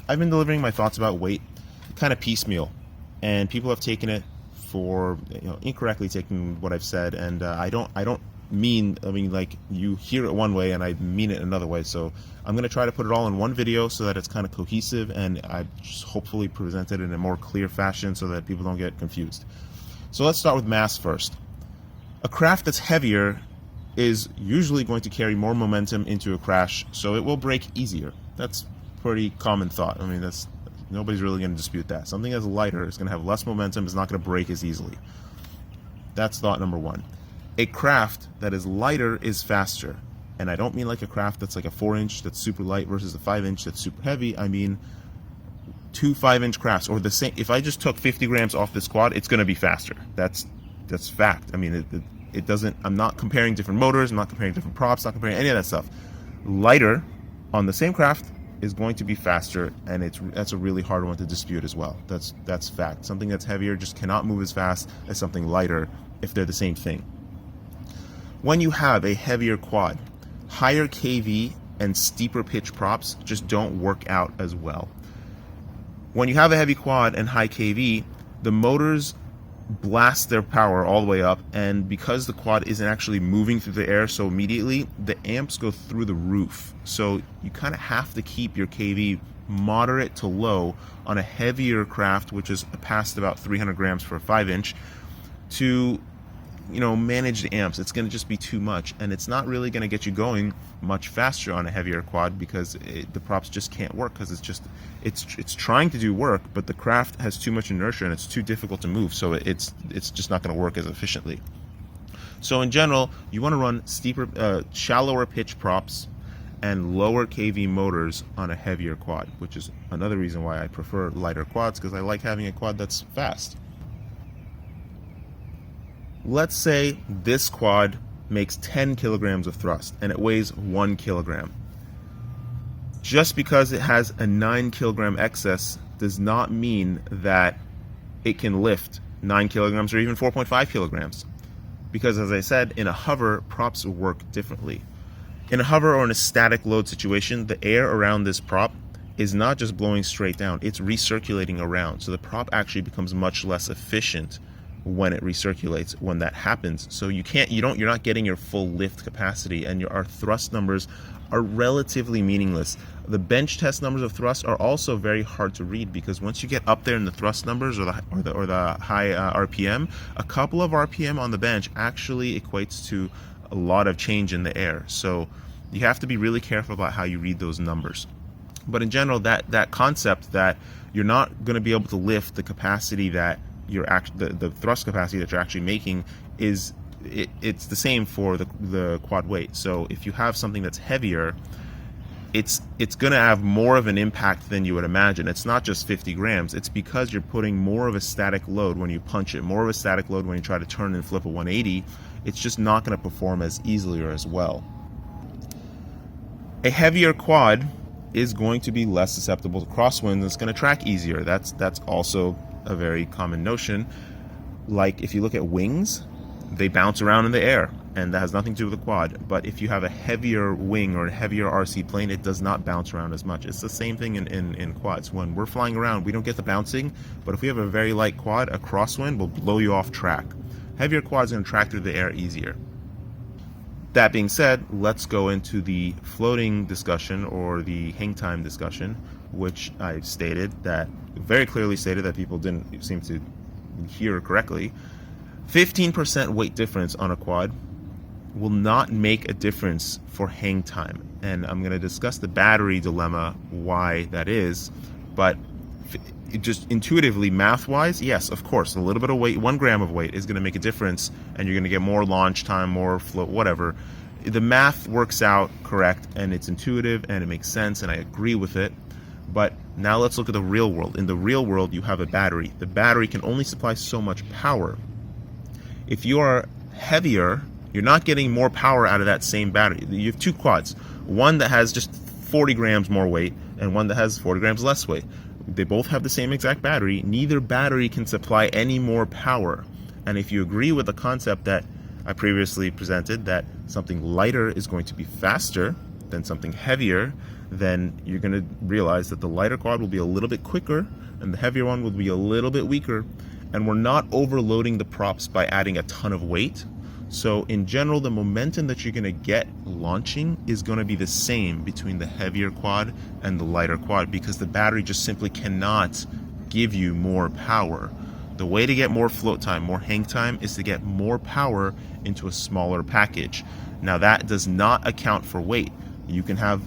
I've been delivering my thoughts about weight kind of piecemeal, and people have taken it for, incorrectly taking what I've said, and I don't mean, like, you hear it one way and I mean it another way. So I'm going to try to put it all in one video so that it's kind of cohesive, and I just hopefully present it in a more clear fashion so that people don't get confused. So let's start with mass first. A craft that's heavier is usually going to carry more momentum into a crash, so it will break easier. That's pretty common thought. Nobody's really going to dispute that. Something that's lighter is going to have less momentum, is not going to break as easily. That's thought number one. A craft that is lighter is faster. And I don't mean like a craft that's like a 4-inch that's super light versus a 5-inch that's super heavy. I mean 2 5-inch crafts, or the same. If I just took 50 grams off this quad, it's going to be faster. That's fact. It doesn't, I'm not comparing different motors, I'm not comparing different props, not comparing any of that stuff. Lighter on the same craft is going to be faster, and that's a really hard one to dispute as well. That's fact. Something that's heavier just cannot move as fast as something lighter if they're the same thing. When you have a heavier quad, higher KV and steeper pitch props just don't work out as well. When you have a heavy quad and high KV, the motors blast their power all the way up, and because the quad isn't actually moving through the air so immediately, the amps go through the roof. So you kind of have to keep your KV moderate to low on a heavier craft, which is past about 300 grams for a 5-inch, to manage the amps. It's going to just be too much, and it's not really going to get you going much faster on a heavier quad, because the props just can't work, because it's trying to do work, but the craft has too much inertia and it's too difficult to move, so it's just not going to work as efficiently. So in general, you want to run steeper, shallower pitch props and lower KV motors on a heavier quad, which is another reason why I prefer lighter quads, because I like having a quad that's fast. Let's say this quad makes 10 kilograms of thrust and it weighs 1 kilogram. Just because it has a 9 kilogram excess does not mean that it can lift 9 kilograms or even 4.5 kilograms. Because as I said, in a hover, props work differently. In a hover or in a static load situation, the air around this prop is not just blowing straight down, it's recirculating around. So the prop actually becomes much less efficient when it recirculates when that happens. So you're not getting your full lift capacity, and our thrust numbers are relatively meaningless. The bench test numbers of thrust are also very hard to read, because once you get up there in the thrust numbers or the high RPM, a couple of RPM on the bench actually equates to a lot of change in the air. So you have to be really careful about how you read those numbers. But in general, that concept that you're not going to be able to lift the capacity that the thrust capacity that you're actually making it's the same for the quad weight. So if you have something that's heavier, it's going to have more of an impact than you would imagine. It's not just 50 grams. It's because you're putting more of a static load when you punch it, more of a static load when you try to turn and flip a 180. It's just not going to perform as easily or as well. A heavier quad is going to be less susceptible to crosswinds. It's going to track easier. That's also a very common notion. Like if you look at wings, they bounce around in the air, and that has nothing to do with the quad. But if you have a heavier wing or a heavier RC plane, it does not bounce around as much. It's the same thing in quads. When we're flying around, we don't get the bouncing, but if we have a very light quad, a crosswind will blow you off track. Heavier quads are going to track through the air easier. That being said, let's go into the floating discussion, or the hang time discussion, which I very clearly stated that people didn't seem to hear correctly. 15% weight difference on a quad will not make a difference for hang time. And I'm going to discuss the battery dilemma, why that is. But just intuitively, math-wise, yes, of course, a little bit of weight, 1 gram of weight is going to make a difference, and you're going to get more launch time, more float, whatever. The math works out correct, and it's intuitive, and it makes sense, and I agree with it. But now let's look at the real world. In the real world, you have a battery. The battery can only supply so much power. If you are heavier, you're not getting more power out of that same battery. You have 2 quads, one that has just 40 grams more weight and one that has 40 grams less weight. They both have the same exact battery. Neither battery can supply any more power. And if you agree with the concept that I previously presented, that something lighter is going to be faster than something heavier, then you're going to realize that the lighter quad will be a little bit quicker and the heavier one will be a little bit weaker. And we're not overloading the props by adding a ton of weight. So in general, the momentum that you're going to get launching is going to be the same between the heavier quad and the lighter quad, because the battery just simply cannot give you more power. The way to get more float time, more hang time, is to get more power into a smaller package. Now that does not account for weight. You can have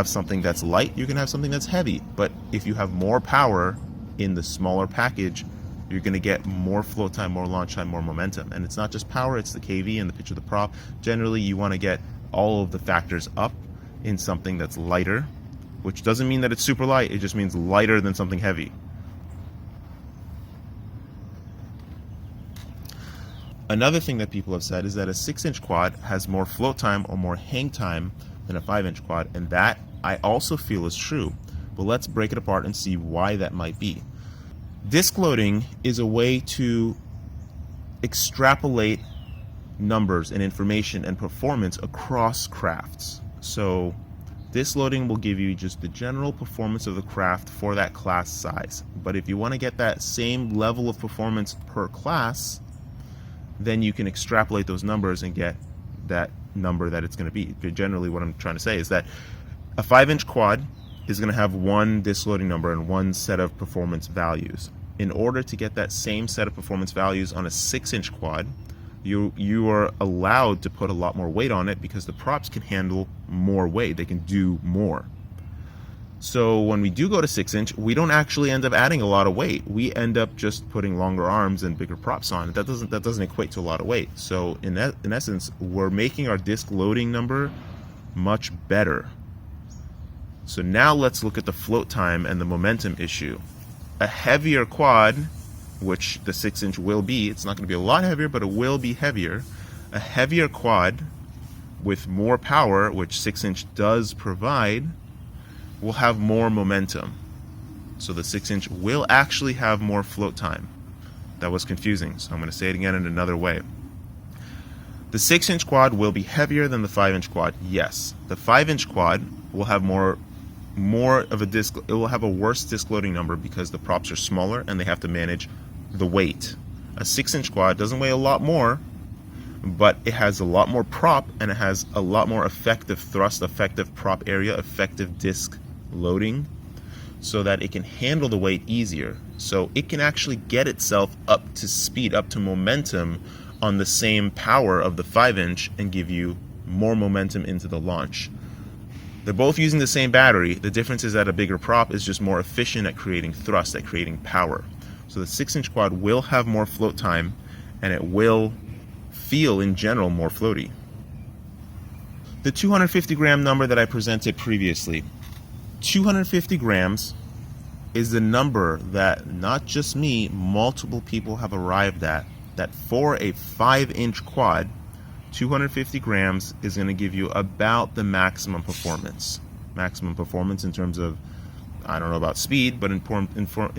something that's light, you can have something that's heavy, but if you have more power in the smaller package, you're going to get more float time, more launch time, more momentum. And it's not just power, it's the KV and the pitch of the prop. Generally, you want to get all of the factors up in something that's lighter, which doesn't mean that it's super light, it just means lighter than something heavy. Another thing that people have said is that a 6-inch quad has more float time or more hang time than a 5-inch quad, and that I also feel is true. But let's break it apart and see why that might be. Disk loading is a way to extrapolate numbers and information and performance across crafts. So disk loading will give you just the general performance of the craft for that class size. But if you want to get that same level of performance per class, then you can extrapolate those numbers and get that number that it's going to be. Generally, what I'm trying to say is that a 5-inch quad is going to have one disk loading number and one set of performance values. In order to get that same set of performance values on a 6-inch quad, you are allowed to put a lot more weight on it because the props can handle more weight. They can do more. So when we do go to 6-inch, we don't actually end up adding a lot of weight. We end up just putting longer arms and bigger props on. That doesn't equate to a lot of weight. So in essence, we're making our disk loading number much better. So now let's look at the float time and the momentum issue. A heavier quad, which the 6-inch will be, it's not going to be a lot heavier, but it will be heavier. A heavier quad with more power, which 6-inch does provide, will have more momentum. So the 6-inch will actually have more float time. That was confusing, so I'm going to say it again in another way. The 6-inch quad will be heavier than the 5-inch quad, yes. The 5-inch quad will have more of a disk, it will have a worse disk loading number because the props are smaller and they have to manage the weight. A 6-inch quad doesn't weigh a lot more, but it has a lot more prop and it has a lot more effective thrust, effective prop area, effective disk loading, so that it can handle the weight easier. So it can actually get itself up to speed, up to momentum on the same power of the 5-inch and give you more momentum into the launch. They're both using the same battery. The difference is that a bigger prop is just more efficient at creating thrust, at creating power. So the 6-inch quad will have more float time and it will feel in general more floaty. The 250 gram number that I presented previously, 250 grams is the number that not just me, multiple people have arrived at, that for a 5-inch quad, 250 grams is going to give you about the maximum performance. Maximum performance in terms of, I don't know about speed, but in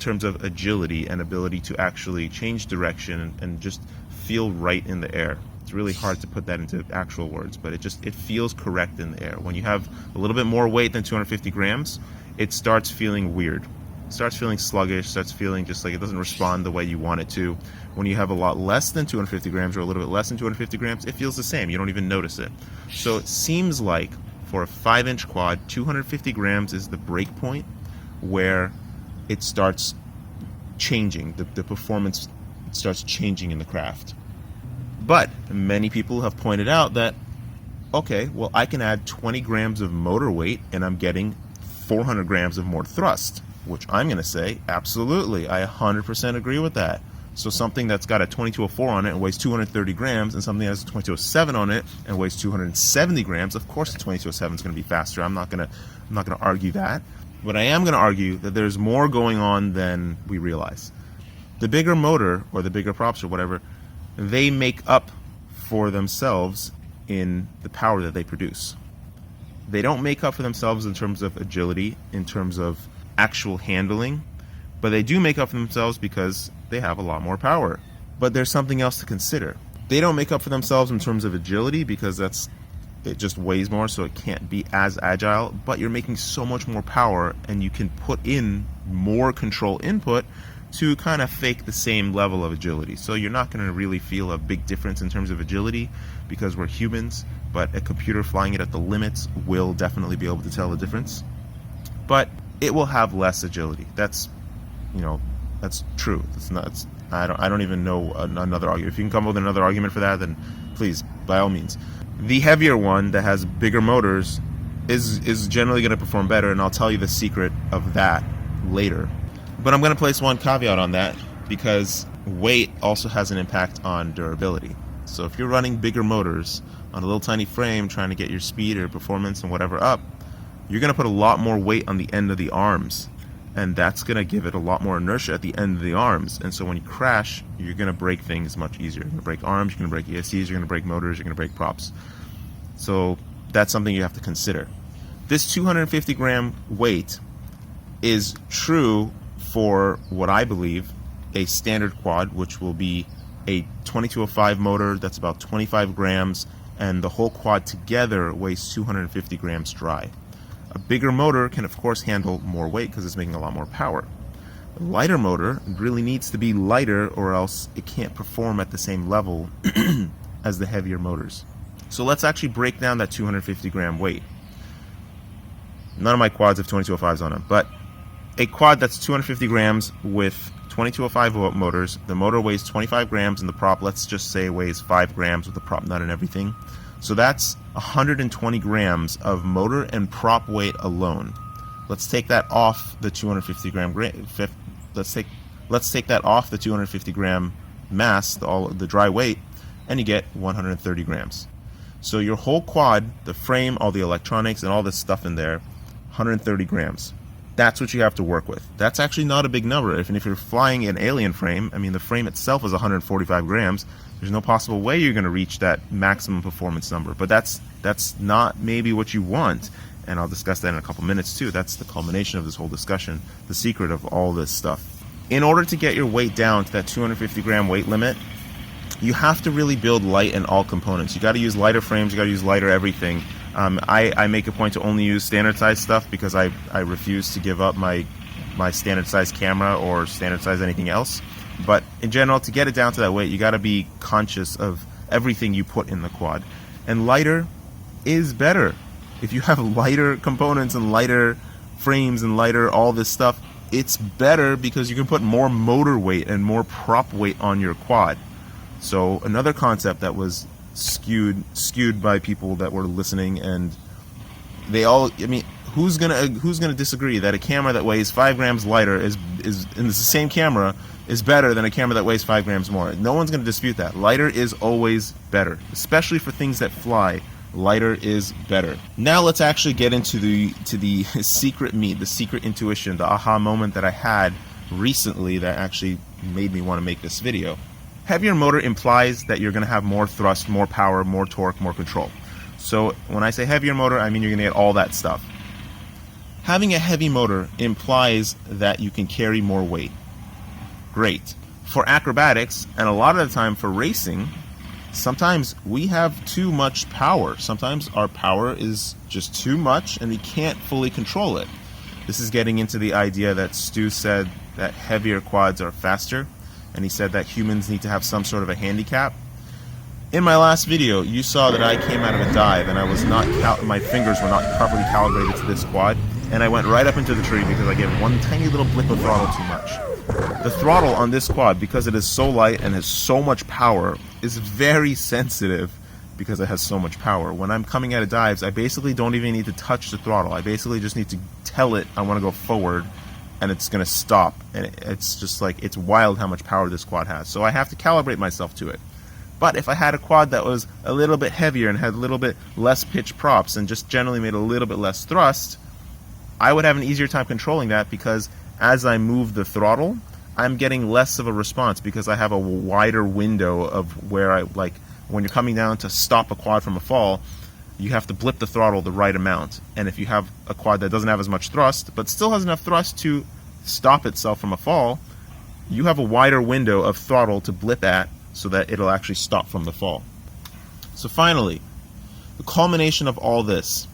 terms of agility and ability to actually change direction and just feel right in the air. It's really hard to put that into actual words, but it feels correct in the air. When you have a little bit more weight than 250 grams, it starts feeling weird. It starts feeling sluggish, starts feeling just like it doesn't respond the way you want it to. When you have a lot less than 250 grams or a little bit less than 250 grams, it feels the same. You don't even notice it. So it seems like for a 5-inch quad, 250 grams is the break point where it starts changing. The performance starts changing in the craft. But many people have pointed out that, okay, well, I can add 20 grams of motor weight and I'm getting 400 grams of more thrust, which I'm going to say, absolutely, I 100% agree with that. So something that's got a 2204 on it and weighs 230 grams and something that has a 2207 on it and weighs 270 grams, of course the 2207 is going to be faster. I'm not going to argue that. But I am going to argue that there's more going on than we realize. The bigger motor or the bigger props or whatever, they make up for themselves in the power that they produce. They don't make up for themselves in terms of agility, in terms of actual handling, but they do make up for themselves because they have a lot more power. But there's something else to consider. They don't make up for themselves in terms of agility because that's it just weighs more, so it can't be as agile, but you're making so much more power, and you can put in more control input to kind of fake the same level of agility. So you're not going to really feel a big difference in terms of agility because we're humans, but a computer flying it at the limits will definitely be able to tell the difference. But it will have less agility. That's, you know, that's true. It's not. I don't even know another argument. If you can come up with another argument for that, then please, by all means. The heavier one that has bigger motors is generally going to perform better, and I'll tell you the secret of that later. But I'm going to place one caveat on that, because weight also has an impact on durability. So if you're running bigger motors on a little tiny frame trying to get your speed or performance and whatever up, you're going to put a lot more weight on the end of the arms, and that's going to give it a lot more inertia at the end of the arms. And so when you crash, you're going to break things much easier. You're going to break arms, you're going to break ESCs, you're going to break motors, you're going to break props. So that's something you have to consider. This 250 gram weight is true for what I believe a standard quad, which will be a 2205 motor that's about 25 grams, and the whole quad together weighs 250 grams dry. A bigger motor can, of course, handle more weight because it's making a lot more power. A lighter motor really needs to be lighter, or else it can't perform at the same level as the heavier motors. So let's actually break down that 250 gram weight. None of my quads have 2205s on them, but a quad that's 250 grams with 2205 motors, the motor weighs 25 grams and the prop, let's just say, weighs 5 grams with the prop nut and everything. So that's 120 grams of motor and prop weight alone. Let's take that off the 250 gram. Let's take that off the 250 gram mass, the dry weight, and you get 130 grams. So your whole quad, the frame, all the electronics, and all this stuff in there, 130 grams. That's what you have to work with. That's actually not a big number. Even if you're flying an alien frame, I mean, the frame itself is 145 grams. There's no possible way you're going to reach that maximum performance number. But that's not maybe what you want, and I'll discuss that in a couple minutes too. That's the culmination of this whole discussion, the secret of all this stuff. In order to get your weight down to that 250 gram weight limit, you have to really build light in all components. You got to use lighter frames, you got to use lighter everything. I make a point to only use standard size stuff because I refuse to give up my standard size camera or standard size anything else. But in general, to get it down to that weight, you got to be conscious of everything you put in the quad. And lighter is better. If you have lighter components and lighter frames and lighter all this stuff, it's better because you can put more motor weight and more prop weight on your quad. So another concept that was skewed by people that were listening, and they all, I mean, who's gonna disagree that a camera that weighs 5 grams lighter is and it's the same camera is better than a camera that weighs 5 grams more? No one's gonna dispute that. Lighter is always better, especially for things that fly. Lighter is better. Now let's actually get into the secret meat, the secret intuition, the aha moment that I had recently that actually made me want to make this video. Heavier motor implies that you're going to have more thrust, more power, more torque, more control. So when I say heavier motor, I mean you're going to get all that stuff. Having a heavy motor implies that you can carry more weight. Great. For acrobatics, and a lot of the time for racing, sometimes we have too much power. Sometimes our power is just too much and we can't fully control it. This is getting into the idea that Stu said that heavier quads are faster, and he said that humans need to have some sort of a handicap. In my last video, you saw that I came out of a dive and I was not my fingers were not properly calibrated to this quad, and I went right up into the tree because I gave one tiny little blip of throttle too much. The throttle on this quad, because it is so light and has so much power, is very sensitive because it has so much power. When I'm coming out of dives, I basically don't even need to touch the throttle. I basically just need to tell it I want to go forward, and it's going to stop. And it's just like, it's wild how much power this quad has. So I have to calibrate myself to it. But if I had a quad that was a little bit heavier and had a little bit less pitch props and just generally made a little bit less thrust, I would have an easier time controlling that, because as I move the throttle, I'm getting less of a response because I have a wider window of where I, like, when you're coming down to stop a quad from a fall, you have to blip the throttle the right amount. And if you have a quad that doesn't have as much thrust, but still has enough thrust to stop itself from a fall, you have a wider window of throttle to blip at so that it'll actually stop from the fall. So finally, the culmination of all this,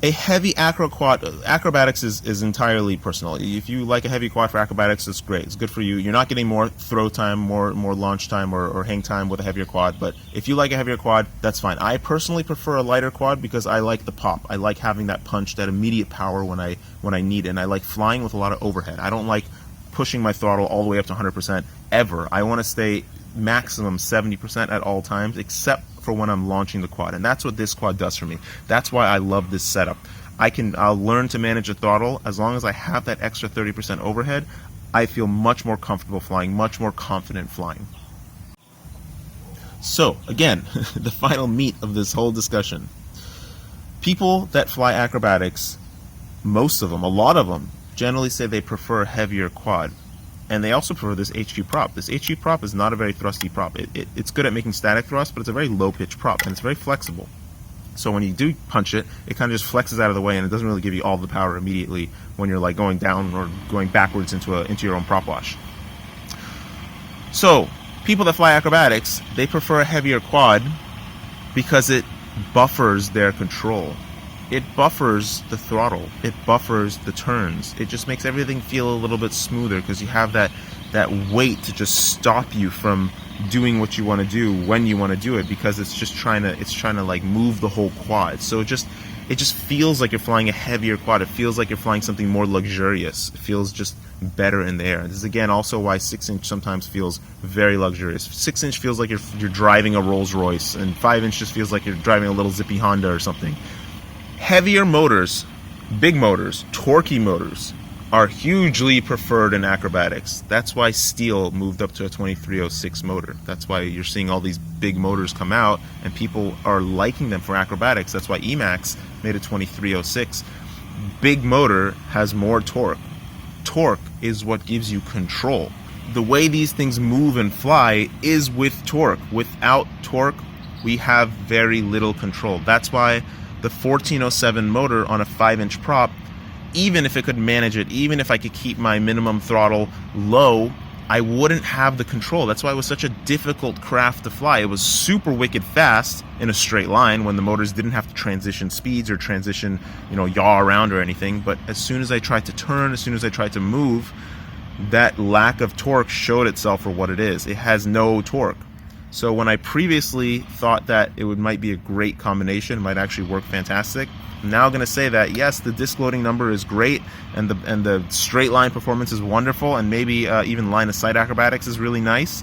a heavy acrobatics is entirely personal. If you like a heavy quad for acrobatics, it's great. It's good for you. You're not getting more throw time, more launch time, or hang time with a heavier quad. But if you like a heavier quad, that's fine. I personally prefer a lighter quad because I like the pop. I like having that punch, that immediate power when I need it. And I like flying with a lot of overhead. I don't like pushing my throttle all the way up to 100% ever. I want to stay maximum 70% at all times, except for when I'm launching the quad, and that's what this quad does for me. That's why I love this setup. I'll learn to manage the throttle. As long as I have that extra 30% overhead, I feel much more comfortable flying, much more confident flying. So again, the final meat of this whole discussion. People that fly acrobatics, most of them, a lot of them, generally say they prefer a heavier quad. And they also prefer this HQ prop. This HQ prop is not a very thrusty prop. It's good at making static thrust, but it's a very low-pitch prop, and it's very flexible. So when you do punch it, it kind of just flexes out of the way, and it doesn't really give you all the power immediately when you're like going down or going backwards into your own prop wash. So people that fly acrobatics, they prefer a heavier quad because it buffers their control. It buffers the throttle. It buffers the turns. It just makes everything feel a little bit smoother because you have that weight to just stop you from doing what you want to do when you want to do it, because it's trying to like move the whole quad. So it just feels like you're flying a heavier quad. It feels like you're flying something more luxurious. It feels just better in the air. This is again also why 6-inch sometimes feels very luxurious. 6-inch feels like you're driving a Rolls Royce, and 5-inch just feels like you're driving a little zippy Honda or something. Heavier motors, big motors, torquey motors are hugely preferred in acrobatics. That's why steel moved up to a 2306 motor. That's why you're seeing all these big motors come out and people are liking them for acrobatics. That's why Emax made a 2306. Big motor has more torque. Torque is what gives you control. The way these things move and fly is with torque. Without torque, we have very little control. That's why the 1407 motor on a 5-inch prop, even if it could manage it, even if I could keep my minimum throttle low, I wouldn't have the control. That's why it was such a difficult craft to fly. It was super wicked fast in a straight line when the motors didn't have to transition speeds or transition, yaw around or anything. But as soon as I tried to turn, as soon as I tried to move, that lack of torque showed itself for what it is. It has no torque. So when I previously thought that it might be a great combination, it might actually work fantastic, I'm now going to say that yes, the disc loading number is great, and the straight line performance is wonderful, and maybe even line of sight acrobatics is really nice.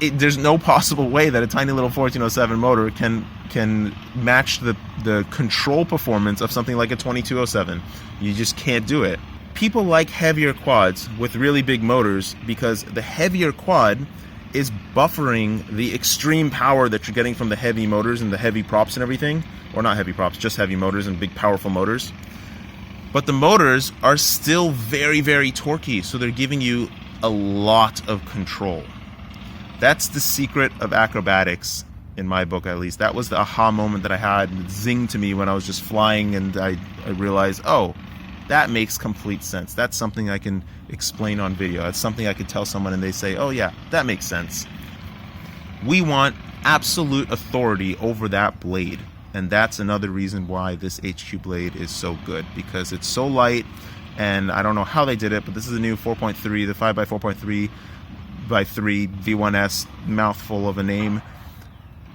There's no possible way that a tiny little 1407 motor can match the control performance of something like a 2207. You just can't do it. People like heavier quads with really big motors because the heavier quad is buffering the extreme power that you're getting from the heavy motors and the heavy props and everything. Or not heavy props, just heavy motors and big powerful motors. But the motors are still very, very torquey, so they're giving you a lot of control. That's the secret of acrobatics, in my book at least. That was the aha moment that I had, it zinged to me when I was just flying, and I realized, oh, that makes complete sense. That's something I can explain on video. That's something I could tell someone and they say, oh yeah, that makes sense. We want absolute authority over that blade. And that's another reason why this HQ blade is so good, because it's so light, and I don't know how they did it, but this is a new 4.3, the 5x4.3 by 3 V1S, mouthful of a name.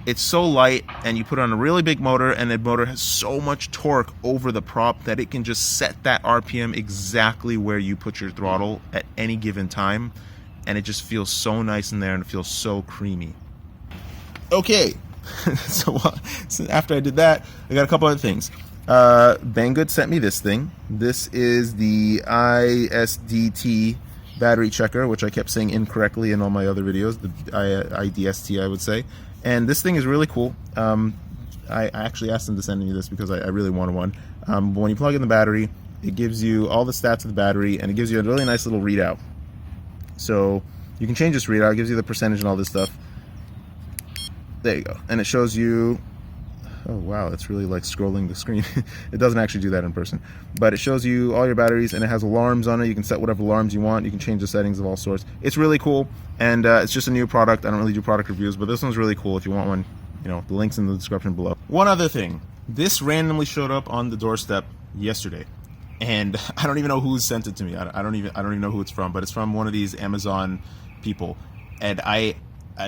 It's so light, and you put it on a really big motor, and the motor has so much torque over the prop that it can just set that RPM exactly where you put your throttle at any given time, and it just feels so nice in there, and it feels so creamy. Okay, so after I did that, I got a couple other things. Banggood sent me this thing. This is the ISDT battery checker, which I kept saying incorrectly in all my other videos, the IDST I would say. And this thing is really cool. I actually asked them to send me this because I really wanted one. But when you plug in the battery, it gives you all the stats of the battery, and it gives you a really nice little readout. So you can change this readout. It gives you the percentage and all this stuff. There you go. And it shows you... Oh wow, that's really like scrolling the screen. It doesn't actually do that in person. But it shows you all your batteries, and it has alarms on it. You can set whatever alarms you want. You can change the settings of all sorts. It's really cool, and it's just a new product. I don't really do product reviews, but this one's really cool. If you want one, You know, the link's in the description below. One other thing, this randomly showed up on the doorstep yesterday, and I don't even know who sent it to me. I don't even know who it's from, but it's from one of these Amazon people. And I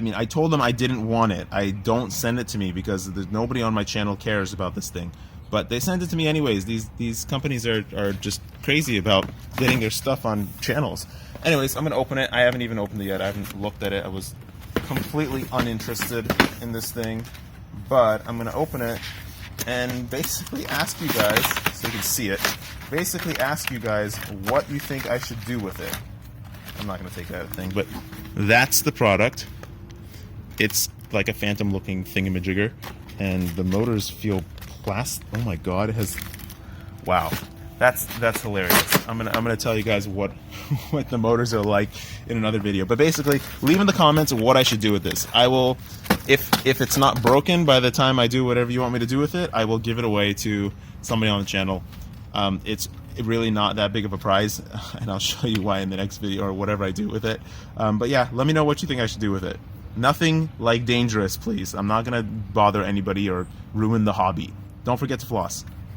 mean, I told them I didn't want it. I don't send it to me because there's nobody on my channel cares about this thing. But they sent it to me anyways. These companies are just crazy about getting their stuff on channels. Anyways, I'm gonna open it. I haven't even opened it yet. I haven't looked at it. I was completely uninterested in this thing, but I'm gonna open it and basically ask you guys, so you can see it, basically ask you guys what you think I should do with it. I'm not gonna take that thing, but that's the product. It's like a phantom looking thingamajigger, and the motors feel plastic. Oh my god, it has, wow, that's hilarious. I'm gonna tell you guys what what the motors are like in another video. But basically, leave in the comments what I should do with this. I will, if it's not broken by the time I do whatever you want me to do with it, I will give it away to somebody on the channel. It's really not that big of a prize, and I'll show you why in the next video or whatever I do with it. But yeah, let me know what you think I should do with it. Nothing like dangerous, please. I'm not gonna bother anybody or ruin the hobby. Don't forget to floss.